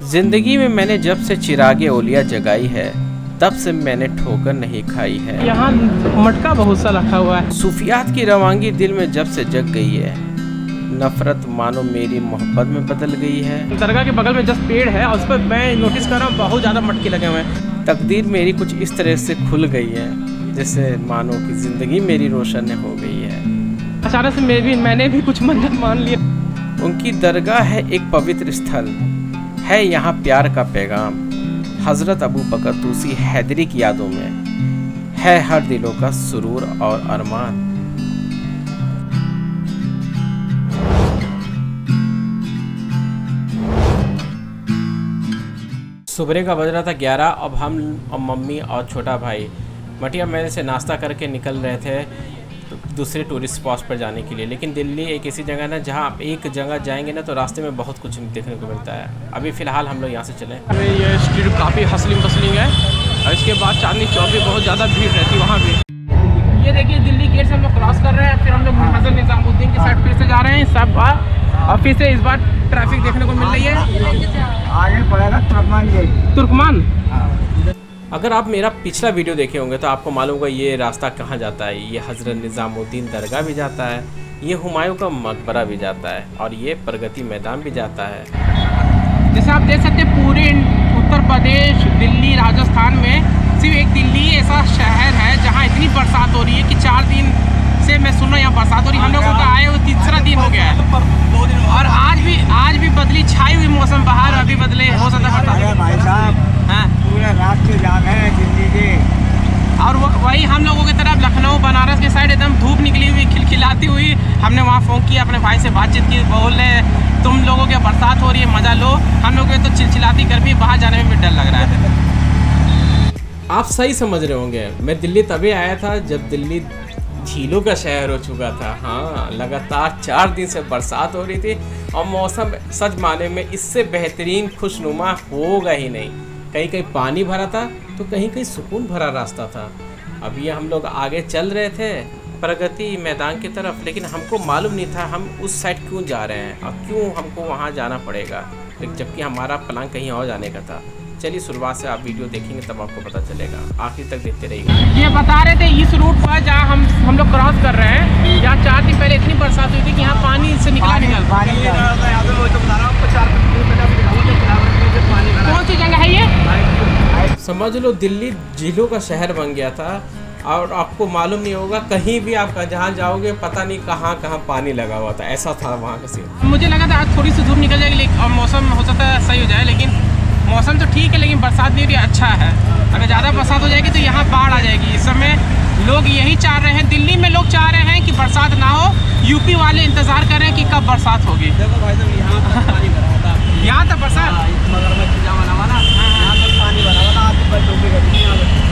जिंदगी में मैंने जब से चिरागे ओलिया जगाई है, तब से मैंने ठोकर नहीं खाई है। यहाँ मटका बहुत सा रखा हुआ है। सूफियात की रवांगी दिल में जब से जग गई है, नफरत मानो मेरी मोहब्बत में बदल गई है। दरगाह के बगल में जस्ट पेड़ है और उस पर मैं नोटिस कर रहा हूँ बहुत ज़्यादा मटके लगे हुए हैं। तकदीर मेरी कुछ इस तरह से खुल गई है, जैसे मानो कि जिंदगी मेरी रोशन हो गई है। अचानक से मैंने भी कुछ मन्नत मान लिया। उनकी दरगाह है एक पवित्र स्थल, है यहाँ प्यार का पैगाम। हज़रत अबू बकर तूसी हैदरी की यादों में है हर दिलों का सुरूर और अरमान। सुबह का बज रहा था 11। अब हम और मम्मी और छोटा भाई मटिया मेरे से नाश्ता करके निकल रहे थे दूसरे टूरिस्ट स्पॉट पर जाने के लिए। लेकिन दिल्ली एक ऐसी जगह ना जहाँ आप एक जगह जाएंगे ना तो रास्ते में बहुत कुछ देखने को मिलता है। अभी फ़िलहाल हम लोग यहाँ से चले। हमें ये स्ट्रीट काफ़ी हसलिंग बसलिंग है और इसके बाद चांदनी चौक भी बहुत ज़्यादा भीड़ रहती है वहाँ भी। ये देखिए दिल्ली गेट से हम लोग क्रॉस कर रहे हैं, फिर हम लोग हज़रत निज़ामुद्दीन की साइड फिर से जा रहे हैं सब और फिर से इस बार ट्रैफिक देखने को मिल रही है। आगे पड़ेगा तुर्कमान गेट। तुर्कमान। अगर आप मेरा पिछला वीडियो देखे होंगे तो आपको मालूम होगा ये रास्ता कहाँ जाता है। ये हज़रत निज़ामुद्दीन दरगाह भी जाता है, ये हुमायूं का मकबरा भी जाता है और ये प्रगति मैदान भी जाता है। जैसे आप देख सकते हैं पूरे उत्तर प्रदेश, दिल्ली, राजस्थान में सिर्फ एक दिल्ली ऐसा शहर है जहाँ इतनी बरसात हो रही है कि 4 दिन से मैं सुन रहा हूँ यहाँ बरसात हो रही है। हम लोगों का आए हुए तीसरा दिन हो गया है और आज भी बदली छाई हुई मौसम, बाहर अभी बदले हो सकता है भाई साहब। हाँ, पूरा रात के जाम है दिल्ली के। और वही हम लोगों की तरफ लखनऊ बनारस के साइड एकदम धूप निकली हुई खिलखिलाती हुई। हमने वहाँ फ़ोन किया, अपने भाई से बातचीत की, बोल रहे तुम लोगों के बरसात हो रही है मज़ा लो, हम लोगों के तो चिलचिलाती गर्मी, बाहर जाने में भी डर लग रहा है। आप सही समझ रहे होंगे, मैं दिल्ली तभी आया था जब दिल्ली झीलों का शहर हो चुका था। हाँ, लगातार 4 दिन से बरसात हो रही थी और मौसम सच माने में इससे बेहतरीन खुशनुमा होगा ही नहीं। कहीं कहीं पानी भरा था तो कहीं कहीं सुकून भरा रास्ता था। अब ये हम लोग आगे चल रहे थे प्रगति मैदान की तरफ, लेकिन हमको मालूम नहीं था हम उस साइड क्यों जा रहे हैं और क्यों हमको वहाँ जाना पड़ेगा, जबकि हमारा प्लान कहीं और जाने का था। चलिए शुरुआत से आप वीडियो देखेंगे तब आपको पता चलेगा, आखिर तक देखते रहिएगा। ये बता रहे थे इस रूट पर जहाँ हम लोग क्रॉस कर रहे हैं, यहाँ 4 दिन पहले इतनी बरसात हुई थी कि यहाँ पानी से निकल कौन सी जगह है ये? समझ लो दिल्ली झीलों का शहर बन गया था और आपको मालूम नहीं होगा, कहीं भी आप जहाँ जाओगे पता नहीं कहाँ कहाँ पानी लगा हुआ था। ऐसा था वहाँ का सीन। मुझे लगा था आज थोड़ी सी धूप निकल जाएगी और मौसम हो सकता है सही हो जाए, लेकिन मौसम तो ठीक है लेकिन बरसात नहीं हो रही, अच्छा है। अगर ज़्यादा बरसात हो जाएगी तो यहाँ बाढ़ आ जाएगी। इस समय लोग यही चाह रहे हैं, दिल्ली में लोग चाह रहे हैं कि बरसात ना हो, यूपी वाले इंतज़ार कर रहे हैं कि कब बरसात होगी। यहाँ तक बरसात,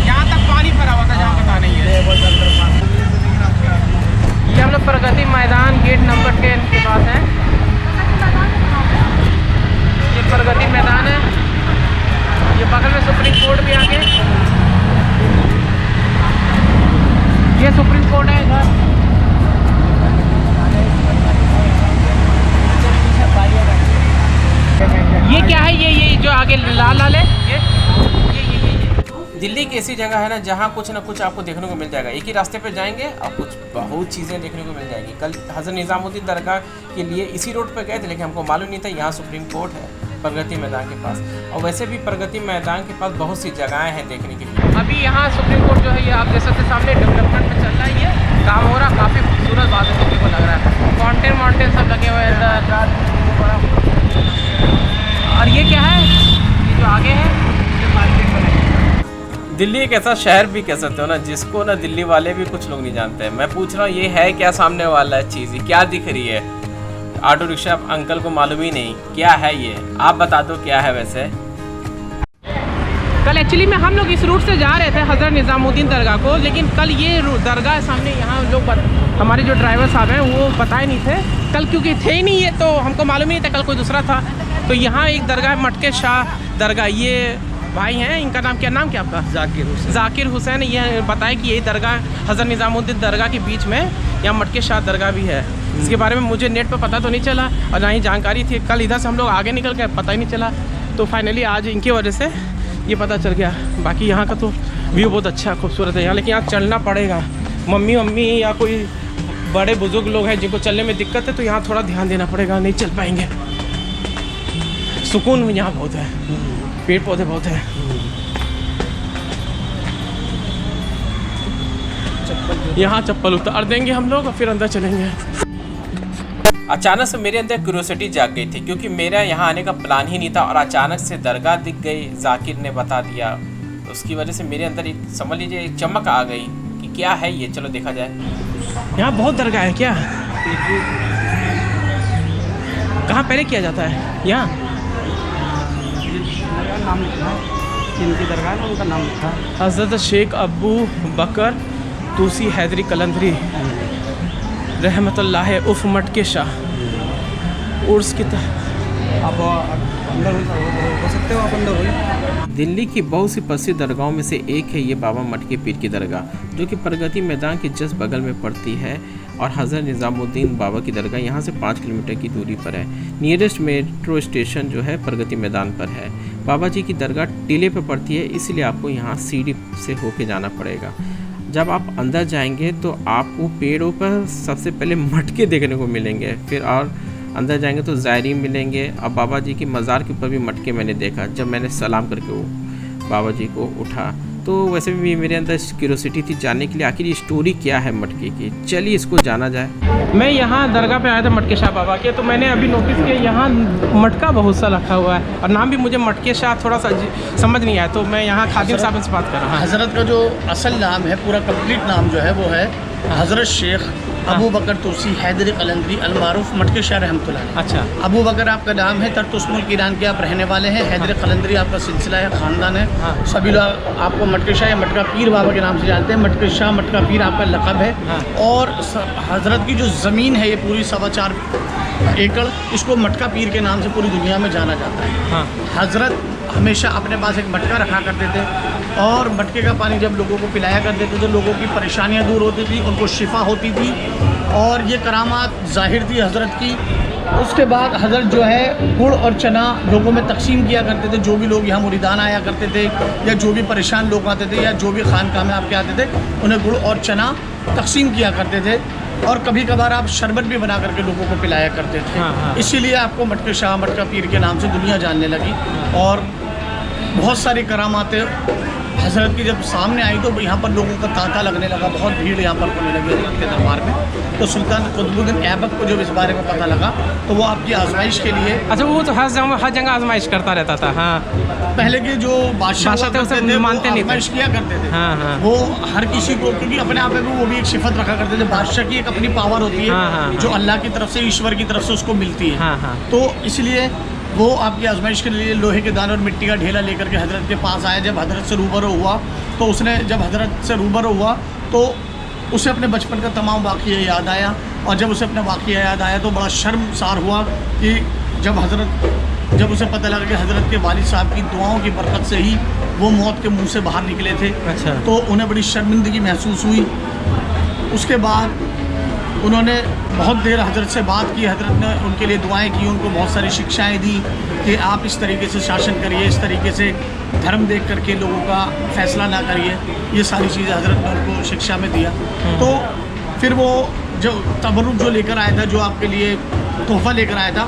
यहाँ तक पानी भरा हुआ था जहाँ पता नहीं है। ये हम लोग प्रगति मैदान गेट नंबर 10 के पास है। ये प्रगति मैदान है, ये बगल में सुप्रीम कोर्ट भी आगे, ये सुप्रीम कोर्ट है इधर। ये क्या है? ये जो आगे लाल लाल है ये दिल्ली की ऐसी जगह है ना जहाँ कुछ ना कुछ आपको देखने को मिल जाएगा। एक ही रास्ते पे जाएंगे और कुछ बहुत चीज़ें देखने को मिल जाएगी। कल हज़रत निज़ामुद्दीन दरगाह के लिए इसी रोड पे गए थे, लेकिन हमको मालूम नहीं था यहाँ सुप्रीम कोर्ट है प्रगति मैदान के पास। और वैसे भी प्रगति मैदान के पास बहुत सी जगहें हैं देखने के लिए। अभी यहाँ सुप्रीम कोर्ट जो है ये आप देख सकते सामने डेवलपमेंट में चल रहा है, ये काम हो रहा, काफ़ी खूबसूरत बात है देखने को लग रहा है। माउंटेन सब लगे हुए हैं। और ये क्या है? ये जो आगे है दिल्ली एक ऐसा शहर भी कह सकते हो ना जिसको ना दिल्ली वाले भी कुछ लोग नहीं जानते हैं। मैं पूछ रहा हूँ ये है क्या सामने वाला चीज़, क्या दिख रही है? ऑटो रिक्शा अंकल को मालूम ही नहीं क्या है ये, आप बता दो क्या है वैसे। कल एक्चुअली में हम लोग इस रूट से जा रहे थे हज़रत निज़ामुद्दीन दरगाह को, लेकिन कल ये दरगाह सामने यहाँ लोग हमारे जो ड्राइवर साहब हैं वो बताए नहीं थे कल, क्योंकि थे ही नहीं ये तो हमको मालूम नहीं था, कल कोई दूसरा था। तो यहाँ एक दरगाह मटके शाह दरगाह, ये भाई हैं, इनका नाम क्या आपका? जाकिर हुसैन। ये बताया कि यही दरगाह हज़रत निज़ामुद्दीन दरगाह के बीच में यहाँ मटके शाह दरगाह भी है। इसके बारे में मुझे नेट पर पता तो नहीं चला और ना ही जानकारी थी। कल इधर से हम लोग आगे निकल गए, पता ही नहीं चला। तो फाइनली आज इनकी वजह से ये पता चल गया। बाकी यहाँ का तो व्यू बहुत अच्छा खूबसूरत है यहाँ, लेकिन यहाँ चलना पड़ेगा। मम्मी या कोई बड़े बुजुर्ग लोग हैं जिनको चलने में दिक्कत है तो यहाँ थोड़ा ध्यान देना पड़ेगा, नहीं चल पाएंगे। सुकून यहाँ बहुत है, पेड़ पौधे बहुत है। यहाँ चप्पल उतार देंगे हम लोग और फिर अंदर चलेंगे। अचानक से मेरे अंदर क्यूरियोसिटी जाग गई थी, क्योंकि मेरा यहाँ आने का प्लान ही नहीं था और अचानक से दरगाह दिख गई, जाकिर ने बता दिया। उसकी वजह से मेरे अंदर एक समझ लीजिए एक चमक आ गई कि क्या है ये, चलो देखा जाए। यहाँ बहुत दरगाह है क्या? कहाँ पहले किया जाता है यहाँ? नाम लिखा है, जिनकी दरगाह है उनका नाम लिखा है। हज़रत शेख अबू बकर तूसी हैदरी कलंदरी रहमतुल्लाह उफ़ मटके शाह उर्स की आप अंदर हो सकते हो, आप अंदर हो। दिल्ली की बहुत सी प्रसिद्ध दरगाहों में से एक है ये बाबा मटके पीर की दरगाह, जो कि प्रगति मैदान के जस्ट बगल में पड़ती है और हज़रत निज़ामुद्दीन बाबा की दरगाह यहाँ से 5 किलोमीटर की दूरी पर है। नियरेस्ट मेट्रो स्टेशन जो है प्रगति मैदान पर है। बाबा जी की दरगाह टीले पर पड़ती है, इसलिए आपको यहाँ सीढ़ी से होके जाना पड़ेगा। जब आप अंदर जाएंगे तो आपको पेड़ों पर सबसे पहले मटके देखने को मिलेंगे, फिर और अंदर जाएंगे तो ज़ायरीन मिलेंगे। अब बाबा जी की मज़ार के ऊपर भी मटके मैंने देखा जब मैंने सलाम करके वो बाबा जी को उठा। तो वैसे भी मेरे अंदर क्यूरोसिटी थी जानने के लिए आखिर ये स्टोरी क्या है मटके की। चलिए इसको जाना जाए। मैं यहाँ दरगाह पे आया था मटके शाह बाबा के, तो मैंने अभी नोटिस किया यहाँ मटका बहुत सा रखा हुआ है और नाम भी मुझे मटके शाह थोड़ा सा समझ नहीं आया, तो मैं यहाँ खादिम साहब से बात कर रहा हूँ। हज़रत का जो असल नाम है, पूरा कंप्लीट नाम जो है वो है हज़रत शेख अबू बकर तूसी हैदरी कलंदरी अलमारूफ मटके शाह रहमतुल्लाह। अच्छा, अबू बकर आपका नाम है, तरतुस्मुल ईरान के आप रहने वाले हैं। हैदरी कलंदरी आपका सिलसिला है, ख़ानदान है। हाँ। सभी लोग आपको मटके शाह या मटका पीर बाबा के नाम से जानते हैं। मटके शाह मटका पीर आपका लक़ब है। हाँ। और हज़रत की जो ज़मीन है ये पूरी 4.25 एकड़, इसको मटका पीर के नाम से पूरी दुनिया में जाना जाता है। हाँ। हज़रत हमेशा अपने पास एक मटका रखा करते थे और मटके का पानी जब लोगों को पिलाया करते थे तो लोगों की परेशानियां दूर होती थी, उनको शिफा होती थी और ये करामात ज़ाहिर थी हज़रत की। उसके बाद हज़रत जो है गुड़ और चना लोगों में तकसीम किया करते थे। जो भी लोग यहाँ मुरीदान आया करते थे या जो भी परेशान लोग आते थे या जो भी खानकाह में आपके आते थे, उन्हें गुड़ और चना तकसीम किया करते थे और कभी कभार आप शरबत भी बना करके लोगों को पिलाया करते थे। हाँ, हाँ। इसीलिए आपको मटके शाह मटका पीर के नाम से दुनिया जानने लगी। और बहुत सारी करामातें हज़रत की जब सामने आई तो यहाँ पर लोगों का तांता लगने लगा, बहुत भीड़ यहाँ पर होने लगी हज़रत के दरबार में। तो सुल्तान कुतुबुद्दीन ऐबक को जब इस बारे में पता लगा तो वो आपकी आजमाइश के लिए, अच्छा, वो तो हर जगह आजमाइश करता रहता था। हाँ, पहले के जो बादशाह थे उसे थे मानते नहीं थे, आजमाइश किया करते थे। हाँ, हाँ। वो हर किसी को, क्योंकि अपने आप में वो भी एक सिफत रखा करते थे। बादशाह की एक अपनी पावर होती हाँ, हाँ, है जो अल्लाह की तरफ से, ईश्वर की तरफ से उसको मिलती है। हाँ, हाँ। तो इसलिए वो आपकी आजमाइश के लिए लोहे के दाने और मिट्टी का ढेला लेकर के हज़रत के पास आया। जब हज़रत से रूबरू हुआ तो उसने, जब हज़रत से रूबरू हुआ तो उसे अपने बचपन का तमाम वाक़या याद आया और जब उसे अपना वाक़या याद आया तो बड़ा शर्मसार हुआ कि जब उसे पता लगा कि हज़रत के वालिद साहब की दुआओं की बरकत से ही वो मौत के मुंह से बाहर निकले थे। अच्छा। तो उन्हें बड़ी शर्मिंदगी महसूस हुई। उसके बाद उन्होंने बहुत देर हज़रत से बात की। हज़रत ने उनके लिए दुआएं की, उनको बहुत सारी शिक्षाएं दी कि आप इस तरीके से शासन करिए, इस तरीके से धर्म देख करके लोगों का फ़ैसला ना करिए। ये सारी चीज़ें हज़रत ने उनको शिक्षा में दिया। तो फिर वो जो तबरुक जो लेकर आया था, जो आपके लिए तोहफ़ा लेकर आया था,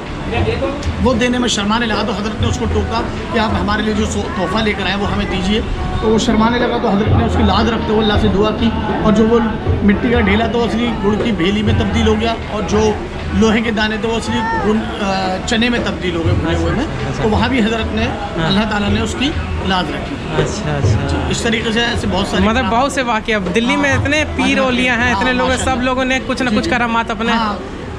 वो देने में शर्माने लगा। तो हज़रत ने उसको टोका कि आप हमारे लिए जो तोहफ़ा लेकर आए वो हमें दीजिए। तो वो शर्माने लगा तो हज़रत ने उसकी लाज रखते हुए अल्लाह से दुआ की और जो वो मिट्टी का ढेला तो असली गुड़ की भेली में तब्दील हो गया और जो लोहे के दाने तो असली चने में तब्दील हो गए, भुने हुए में। तो वहाँ भी हज़रत ने, अल्लाह ताला ने उसकी लाज रखी। अच्छा। इस तरीके से ऐसे बहुत सारे, मतलब बहुत से वाक़या दिल्ली में, इतने पीर औलिया हैं, इतने लोग, सब लोगों ने कुछ न कुछ करामात अपने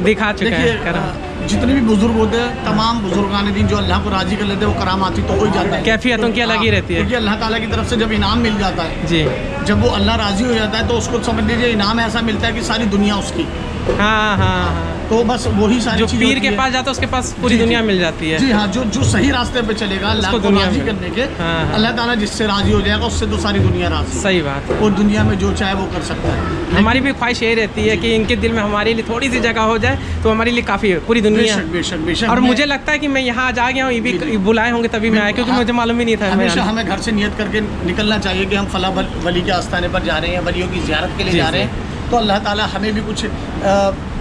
दिखा चुके हैं। जितने भी बुजुर्ग होते हैं, तमाम बुजुर्गान दीन जो अल्लाह को राज़ी कर लेते हैं, वो करामाती तो हो ही जाता है। कैफियतों की अलग ही रहती है, क्योंकि अल्लाह ताला की तरफ से जब इनाम मिल जाता है जी, जब वो अल्लाह राज़ी हो जाता है तो उसको समझ लीजिए इनाम ऐसा मिलता है कि सारी दुनिया उसकी। हाँ हाँ हाँ। तो बस वही सारी जो चीज़ें पीर होती के है। पास जाता है उसके पास पूरी जी, दुनिया जी। मिल जाती है। जी हाँ, जो सही रास्ते पे चलेगा, अल्लाह को दुनिया राजी में। करने के, हाँ, हाँ। अल्लाह ताला जिससे राजी हो जाएगा उससे तो सारी दुनिया राजी है। सही बात है। और दुनिया में जो चाहे वो कर सकता है। हमारी भी ख्वाहिश यही रहती है कि इनके दिल में हमारे लिए थोड़ी सी जगह हो जाए तो हमारे लिए काफ़ी है, पूरी दुनिया। बेशक बेशक बेशक। और मैं- मुझे लगता है कि मैं यहाँ आज आ गया हूँ, ये जी, भी जी। बुलाए होंगे तभी मैं आया, क्योंकि हाँ, मुझे मालूम ही नहीं था। मैं हमेशा आने- हमें घर से नियत करके निकलना चाहिए कि हम फला वली के आस्थाने पर जा रहे हैं, वलियों की ज़ियारत के लिए जी, जा जी। रहे हैं। तो अल्लाह ताला हमें भी कुछ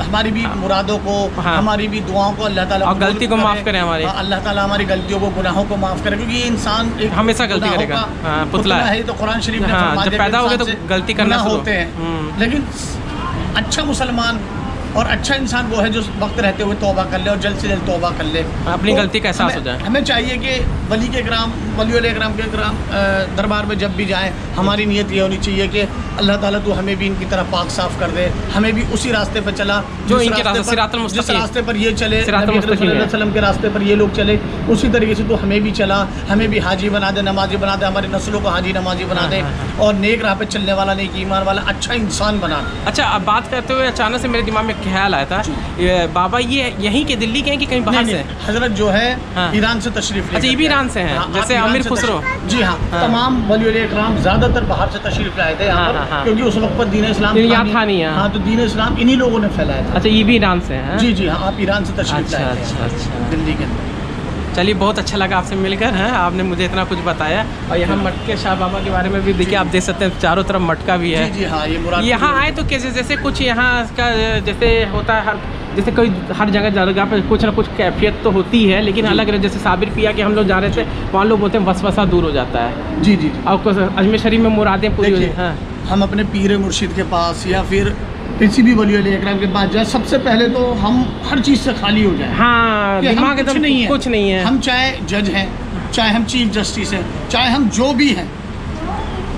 हमारी भी मुरादों को, हाँ। हमारी भी दुआओं को अल्लाह ताला और कबूल गलती को करे। माफ़ करे हमारी। हाँ, अल्लाह ताला हमारी गलतियों को, गुनाहों को माफ़ करे, क्योंकि ये इंसान एक हमेशा गलती गुनाहों करेगा। का हाँ, पुतला है। तो कुरान शरीफ ने हाँ, फरमा जब दिया कि पैदा हो गए इंसान तो से गलती करना गुनाह शुरू। होते हैं। लेकिन अच्छा मुसलमान और अच्छा इंसान वो है जो वक्त रहते हुए तौबा कर ले और जल्द से जल्द तौबा कर ले, अपनी तो गलती का एहसास हो हमें- जाए। हमें चाहिए कि वली के कराम, वली के कराम दरबार में जब भी जाएं, हमारी नीयत ये होनी चाहिए कि अल्लाह ताला तू हमें भी इनकी तरह पाक साफ कर दे, हमें भी उसी रास्ते पर चला जो जिस इनके रास्ते, पर- सिरातुल जिस मुस्तकीम। रास्ते पर ये चले, सिरातुल नबी अकरम मुस्तकीम सल्लल्लाहु है। अलैहि वसल्लम के रास्ते पर ये लोग चले, उसी तरीके से तू हमें भी चला, हमें भी हाजी बना दे, नमाजी बना दे, हमारी नस्लों को हाजी नमाजी बना दे, और नेक राह पे चलने वाला, नेक ईमान वाला अच्छा इंसान बना दे। अच्छा, अब बात करते हुए अचानक से मेरे दिमाग में ख्याल आया था, ये बाबा ये यहीं के दिल्ली के हैं कि कहीं बाहर नहीं, से? नहीं, हजरत जो है हाँ। ईरान से तशरीफ अच्छा, ये भी ईरान से हैं, जैसे अमीर खुसरो। जी हाँ, हाँ। तमाम वली इकराम ज्यादातर बाहर से तशरीफ लाए थे यहाँ हाँ, पर, हाँ, हाँ। क्योंकि उस वक्त पर दीन इस्लाम यहाँ था नहीं, हाँ। हाँ, तो दीन इस्लाम इन्हीं लोगों ने फैलाया था। अच्छा, ये भी ईरान से हैं? जी जी हाँ, आप ईरान से तशरीफ अच्छा, लाए थे अच्छा, अच्छा। दिल्ली के अंदर। चलिए, बहुत अच्छा लगा आपसे मिलकर। हैं, आपने मुझे इतना कुछ बताया। और यहाँ मटके शाह बाबा के बारे में भी देखिए, आप देख सकते हैं चारों तरफ मटका भी है। जी जी हाँ, ये मुराद यहाँ आए तो कैसे, जैसे कुछ यहाँ का जैसे होता है जैसे कोई हर जगह जगह पे कुछ ना कुछ कैफियत तो होती है, लेकिन अलग अलग, जैसे साबिर पिया के हम लोग जा रहे थे, वहाँ लोग बोलते हैं वसवसा दूर हो जाता है। जी जी जी। और कुछ अजमेर शरीफ में मुरादें पूरी हो देखिए, हाँ। हम अपने पीर मुर्शिद के पास या फिर किसी भी वली इकराम के पास जाए, सबसे पहले तो हम हर चीज़ से खाली हो जाए। हाँ, कि हम दिमाग कुछ एकदम नहीं है, कुछ नहीं है। हम चाहे जज हैं, चाहे हम चीफ जस्टिस हैं, चाहे हम जो भी हैं,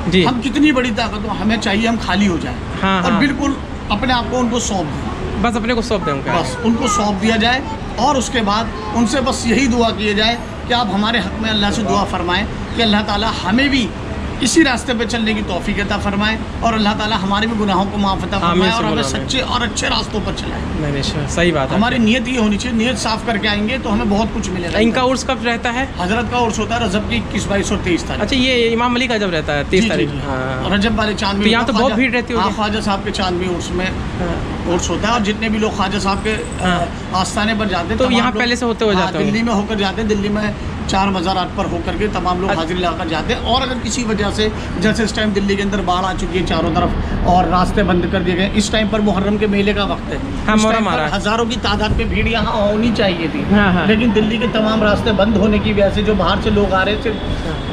जी हम कितनी बड़ी ताकत हो, हमें चाहिए हम खाली हो जाए। हाँ, और हाँ। बिल्कुल अपने आप को उनको सौंप दें, बस अपने को सौंप दें उनका। बस उनको सौंप दिया जाए, और उसके बाद उनसे बस यही दुआ किए जाए कि आप हमारे हक़ में अल्लाह से दुआ फरमाएं कि अल्लाह ताला हमें भी इसी रास्ते पे चलने की तौफीक अता फरमाए, और अल्लाह ताला हमारे भी गुनाहों को माफ़ अता फरमाए, और हमें सच्चे और अच्छे रास्तों पर चलाए। नहीं नहीं, सही बात है। हमारी नीयत ये होनी चाहिए, नीयत साफ करके आएंगे तो हमें बहुत कुछ मिलेगा। इनका उर्स कब रहता है? हजरत का उर्स होता है रजब की 21, 22 और 23 तारीख। अच्छा, ये इमाम अली का जब रहता है 30 तारीख। हाँ। रजब वाले चांद में तो यहाँ तो बहुत भीड़ रहती होगी। हाँ, ख्वाजा साहब के चांद में उर्स में उर्स होता है, और जितने भी लोग ख्वाजा साहब के आस्थाने पर जाते हैं तो तमाम यहाँ लोग- पहले से होते हुए हाँ, जाते होंगे। दिल्ली में होकर जाते हैं, दिल्ली में 4 मज़ारात पर होकर के तमाम लोग हाजिरी लाकर जाते हैं। और अगर किसी वजह से, जैसे इस टाइम दिल्ली के अंदर बाढ़ आ चुकी है चारों तरफ और रास्ते बंद कर दिए गए, इस टाइम पर मुहर्रम के मेले का वक्त है, हाँ, इस मुहर्रम टाइम आ पर रहा है। हज़ारों की तादाद में भीड़ यहाँ होनी चाहिए थी, हाँ, हाँ। लेकिन दिल्ली के तमाम रास्ते बंद होने की वजह से जो बाहर से लोग आ रहे थे,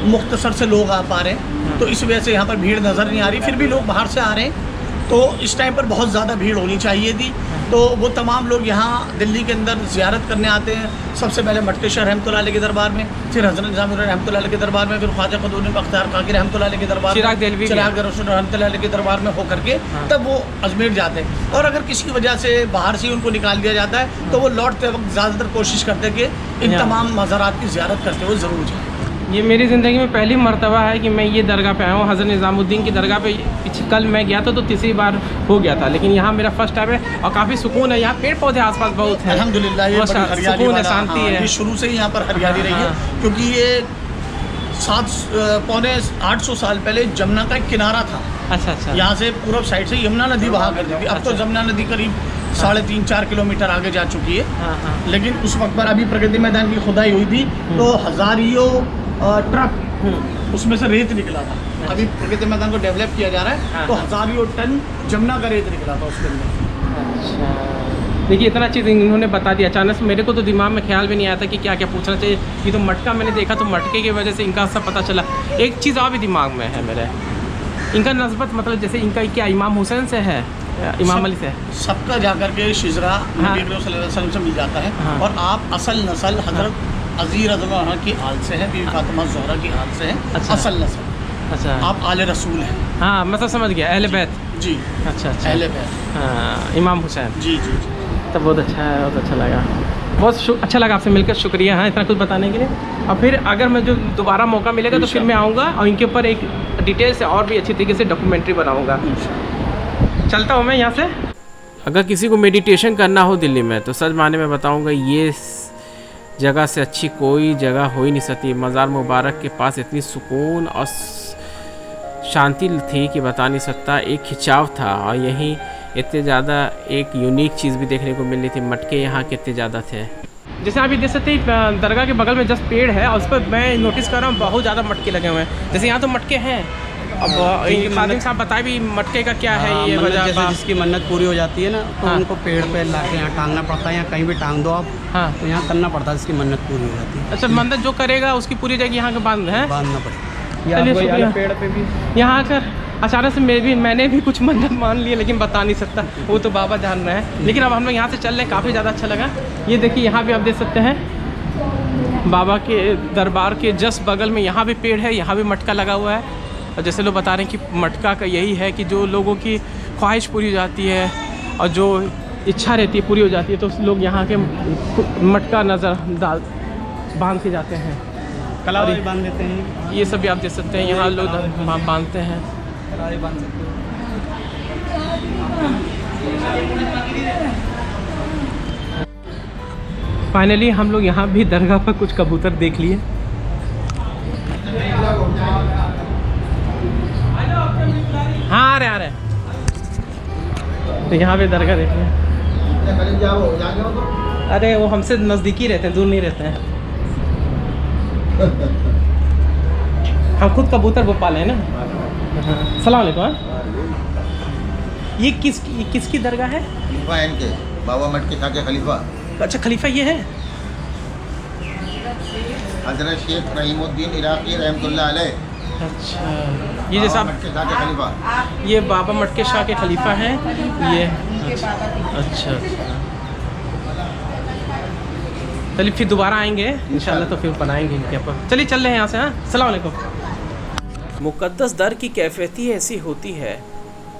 मुख्तसर से लोग आ पा रहे हैं, तो इस वजह से यहाँ पर भीड़ नज़र नहीं आ रही। फिर भी लोग बाहर से आ रहे हैं, तो इस टाइम पर बहुत ज़्यादा भीड़ होनी चाहिए थी। तो वो तमाम लोग यहाँ दिल्ली के अंदर ज़ियारत करने आते हैं। सबसे पहले मटके शाह रहमतुल्लाह अलैह के दरबार में, फिर हज़रत निज़ामुद्दीन रहमतुल्लाह अलैह के दरबार में, फिर ख्वाजा क़ुतुबुद्दीन बख्तियार काकी रहमतुल्लाह अलैह के दरबार में, चिराग देहलवी चिराग रसूल रहमतुल्लाह अलैह के दरबार में होकर के तब वो अजमेर जाते हैं। और अगर किसी वजह से बाहर से ही उनको निकाल दिया जाता है, तो वो लौटते वक्त ज़्यादातर कोशिश करते हैं कि इन तमाम मज़ारात की ज़ियारत करते हुए ज़रूर जाएँ। ये मेरी ज़िंदगी में पहली मर्तबा है कि मैं ये दरगाह पे आया हूँ। हज़रत निज़ामुद्दीन की दरगाह पे कल मैं गया था तो तीसरी बार हो गया था, लेकिन यहाँ मेरा फर्स्ट टाइम है और काफ़ी सुकून है। यहाँ पेड़ पौधे आसपास बहुत हैं, अल्हम्दुलिल्लाह, ये बहुत बड़ी हरियाली सुकून है, वाला, शांति हाँ, है। ये शुरू से ही यहाँ पर हरियाली रही है, हाँ। क्योंकि ये 700-800 साल पहले जमुना का एक किनारा था। अच्छा अच्छा। यहाँ से पूर्व साइड से यमुना नदी बहा करती थी। अब तो जमुना नदी करीब 3.5-4 किलोमीटर आगे जा चुकी है, हाँ हाँ। लेकिन उस वक्त पर अभी प्रगति मैदान की खुदाई हुई थी तो हज़ारियों ट्रक उसमें से रेत निकला था। अभी प्रगति मैदान को डेवलप किया जा रहा है, हाँ। तो हज़ारियों टन जमुना का रेत निकला था उसके अंदर। अच्छा, देखिए इतना चीज़ इन्होंने बता दिया। अचानक से मेरे को तो दिमाग में ख्याल भी नहीं आया था कि क्या क्या पूछना चाहिए। ये तो मटका मैंने देखा तो मटके की वजह से इनका सब पता चला। एक चीज़ और भी दिमाग में है मेरे, इनका नस्बत मतलब जैसे इनका क्या इमाम हुसैन से है, इमाम अली से? सबका जाकर के शिजरा हाँ। नबी अकरम सल्लल्लाहु अलैहि वसल्लम से मिल जाता है, हाँ। और आप असल नस्ल हज़रत अज़ीज़ रज़ियल्लाहु अन्हा की आल से है, बीवी फातिमा ज़ोहरा की आल से है। अच्छा। असल नस्ल अच्छा, आप आले रसूल हैं। हाँ मैं सब समझ गया, अहले बैत। जी, अच्छा अच्छा, अहले बैत। हाँ, इमाम हुसैन। जी जी जी। तब बहुत अच्छा है, बहुत अच्छा लगा, बहुत अच्छा लगा आपसे मिलकर। शुक्रिया हाँ इतना कुछ बताने के लिए। और फिर अगर मैं जो दोबारा मौका मिलेगा तो फिर मैं आऊँगा और इनके ऊपर एक डिटेल से और भी अच्छी तरीके से डॉक्यूमेंट्री बनाऊँगा। चलता हूँ मैं यहाँ से। अगर किसी को मेडिटेशन करना हो दिल्ली में तो सच माने में बताऊंगा ये जगह से अच्छी कोई जगह हो ही नहीं सकती। मज़ार मुबारक के पास इतनी सुकून और शांति थी कि बता नहीं सकता। एक खिंचाव था और यहीं इतने ज़्यादा एक यूनिक चीज़ भी देखने को मिल रही थी। मटके यहाँ कितने ज़्यादा थे। जैसे आप ये देख सकते हैं दरगाह के बगल में जस्ट पेड़ है और उस पर मैं नोटिस कर रहा हूँ बहुत ज़्यादा मटके लगे हुए हैं। जैसे यहाँ तो मटके हैं। अब खादिम साहब बताए भी मटके का क्या है ये वजह। जैसे जिसकी मन्नत पूरी हो जाती है ना तो हाँ। उनको पेड़ पे ला के यहाँ टांगना पड़ता है, यहाँ कहीं भी टांग दो आप। हाँ। तो यहाँ करना पड़ता है जिसकी मन्नत पूरी हो जाती है। अच्छा, मन्नत जो करेगा उसकी पूरी जाएगी यहाँ के बांध है बांधना पड़ेगा। चलिए शुक्रिया। पेड़ पे भी यहाँ आकर अचानक से मैंने भी कुछ मन्नत मान ली है, लेकिन बता नहीं सकता, वो तो बाबा जान रहे हैं। लेकिन अब हम लोग यहाँ से चल रहे हैं, काफ़ी ज़्यादा अच्छा लगा। ये देखिए यहाँ भी आप देख सकते हैं बाबा के दरबार के जस्ट बगल में यहाँ भी पेड़ है, यहाँ भी मटका लगा हुआ है। और जैसे लोग बता रहे हैं कि मटका का यही है कि जो लोगों की ख्वाहिश पूरी हो जाती है और जो इच्छा रहती है पूरी हो जाती है तो लोग यहाँ के मटका बांध के जाते हैं। कलावा भी बांध देते हैं। ये सब भी आप देख सकते हैं यहाँ लोग बांधते हैं। कलावा बांध सकते हैं। फाइनली हम लोग यहाँ भी दरगाह पर कुछ कबूतर देख लिए। हाँ आ रहे तो यहाँ पे दरगाह देख लिया। अरे वो हमसे नज़दीकी रहते हैं, दूर नहीं रहते हैं। हम खुद कबूतर वो पाले हैं ना। सलाम अलैकुम। ये किसकी दरगाह है? खलीफा है इनके, बाबा मटके शाह के खलीफा। अच्छा, खलीफा ये है। हजरत शेख रहीमुद्दीन इराकी रहमतुल्लाह अलैह। अच्छा, ये जैसा मटके शाह के खलीफा, ये बाबा मटके शाह के खलीफा हैं ये। अच्छा, चलिए फिर दोबारा आएंगे इंशाल्लाह तो फिर बनाएंगे इनके ऊपर। चलिए चल रहे हैं यहाँ से। हाँ, अस्सलाम वालेकुम। मुक़द्दस दर की कैफियत ही ऐसी होती है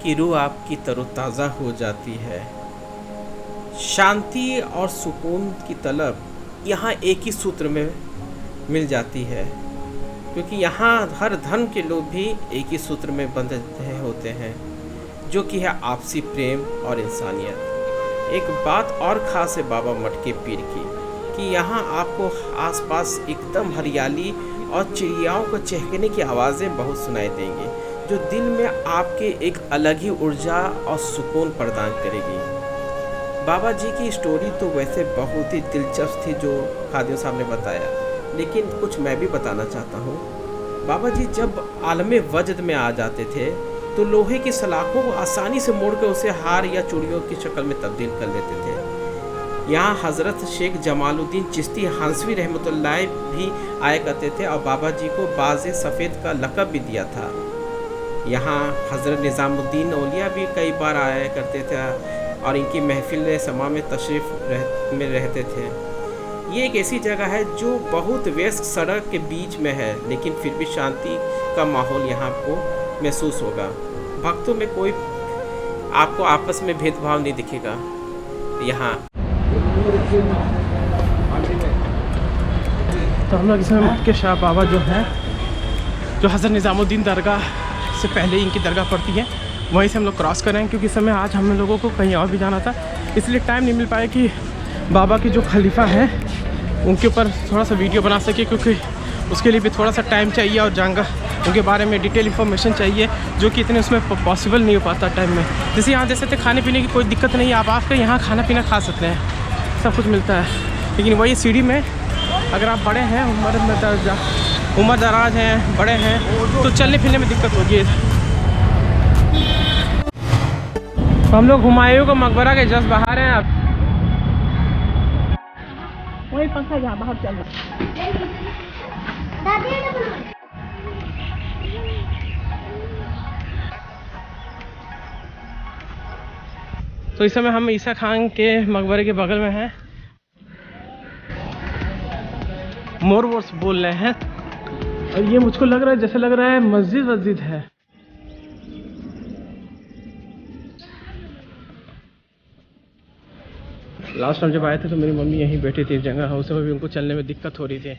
कि रूह आपकी तरोताज़ा हो जाती है। शांति और सुकून की तलब यहाँ एक ही सूत्र में मिल जाती है, क्योंकि यहाँ हर धर्म के लोग भी एक ही सूत्र में बंधे होते हैं, जो कि है आपसी प्रेम और इंसानियत। एक बात और ख़ास है बाबा मटके पीर की कि यहाँ आपको आसपास एकदम हरियाली और चिड़ियाओं को चहकने की आवाज़ें बहुत सुनाई देंगी, जो दिल में आपके एक अलग ही ऊर्जा और सुकून प्रदान करेगी। बाबा जी की स्टोरी तो वैसे बहुत ही दिलचस्प थी जो खादिम साहब ने बताया, लेकिन कुछ मैं भी बताना चाहता हूँ। बाबा जी जब आलमे वजद में आ जाते थे तो लोहे की सलाखों को आसानी से मोड़कर उसे हार या चूड़ियों की शक्ल में तब्दील कर लेते थे। यहाँ हज़रत शेख जमालुद्दीन चिश्ती हंसवी रहमतुल्लाह भी आया करते थे और बाबा जी को बाज़े सफ़ेद का लक़ब भी दिया था। यहाँ हज़रत निज़ामुद्दीन औलिया भी कई बार आया करते थे और इनकी महफिल समा में तशरीफ़ में रहते थे। ये एक ऐसी जगह है जो बहुत व्यस्त सड़क के बीच में है, लेकिन फिर भी शांति का माहौल यहाँ को महसूस होगा। भक्तों में कोई आपको आपस में भेदभाव नहीं दिखेगा यहाँ। तो हम लोग इसमें मटके शाह बाबा जो हैं, जो हज़रत निज़ामुद्दीन दरगाह से पहले इनकी दरगाह पड़ती है, वहीं से हम लोग क्रॉस कर रहे हैं, क्योंकि इस समय आज हम लोगों को कहीं और भी जाना था, इसलिए टाइम नहीं मिल पाया कि बाबा के जो खलीफा हैं उनके ऊपर थोड़ा सा वीडियो बना सके, क्योंकि उसके लिए भी थोड़ा सा टाइम चाहिए और जानगा उनके बारे में डिटेल इन्फॉर्मेशन चाहिए, जो कि इतने उसमें पॉसिबल नहीं हो पाता टाइम में। जैसे यहाँ देख सकते खाने पीने की कोई दिक्कत नहीं है, आप आकर यहाँ खाना पीना खा सकते हैं, सब कुछ मिलता है। लेकिन वही सीढ़ी में अगर आप बड़े हैं, उम्र दराज हैं, बड़े हैं, तो चलने फिरने में दिक्कत होगी। तो हम लोग हुमायूं का मकबरा के जस्ट बाहर हैं। अब वही पंखा जहाँ बाहर चल रहा। तो इस समय हम ईसा खान के मकबरे के बगल में हैं। मोर वोर्स बोल रहे हैं और ये मुझको लग रहा है जैसे लग रहा है मस्जिद है। लास्ट टाइम जब आए थे तो मेरी मम्मी यहीं बैठी थी जंगा हाउस में, भी उनको चलने में दिक्कत हो रही थी।